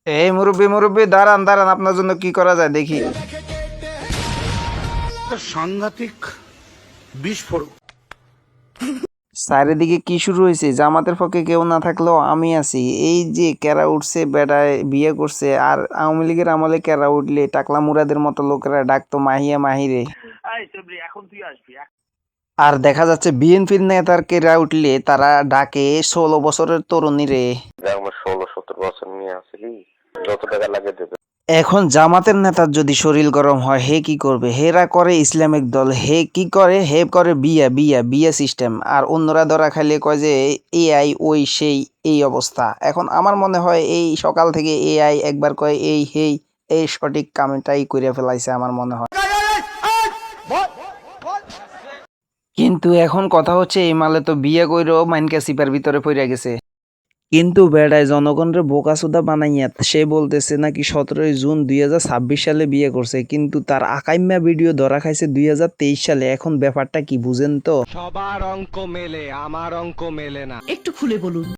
এই মুরব্বি মুরব্বি, দাঁড়ান দাঁড়ান, আপনার জন্য কি করা যায় দেখি। সাংঘাতিক বিস্ফোরক। চারিদিকে কি শুরু হয়েছে? জামাতের পক্ষে কেউ না থাকলেও আমি আছি। এই যে কেরা উঠছে, বেটায় বিয়ে করছে, আর আওয়ামী লীগের আমলে কেরা উঠলে টাকলা মুরাদের মতো লোকেরা ডাকতো মাহিয়া মাহিরে। আর দেখা যাচ্ছে বিএনপির নেতার কেরা উঠলে তারা ডাকে 16 বছরের তরুণী রে। 16-17 বছর নিয়ে আসলি, যত টাকা লাগে দেবে। এখন জামাতের নেতার যদি শরীর গরম হয়, হে কি করবে? হেরা করে ইসলামিক দল, হে কি করে? হে করে বিয়া বিয়া বিয়া সিস্টেম। আর অন্যরা ধরা খাইলে কয় যে এআই ওই সেই, এই অবস্থা। এখন আমার মনে হয় এই সকাল থেকে এআই একবার কয় এই হেই, এই সঠিক কামটাই করে ফেলাইছে আমার মনে হয়। কিন্তু এখন কথা হচ্ছে এই মালে তো বিয়ে কইরো মাইনকা সিপার ভিতরে পড়ে গেছে। কিন্তু বেড়ায় জনগণের বোকাচোদা বানাইয়া সে বলতেছে নাকি 17 জুন 2026 সালে বিয়ে করছে, কিন্তু তার আকাইম্যা ভিডিও ধরা খাইছে 2023 সালে। এখন ব্যাপারটা কি বুঝেন তো? সবার অঙ্ক মেলে, আমার অঙ্ক মেলে না। একটু খুলে বলুন।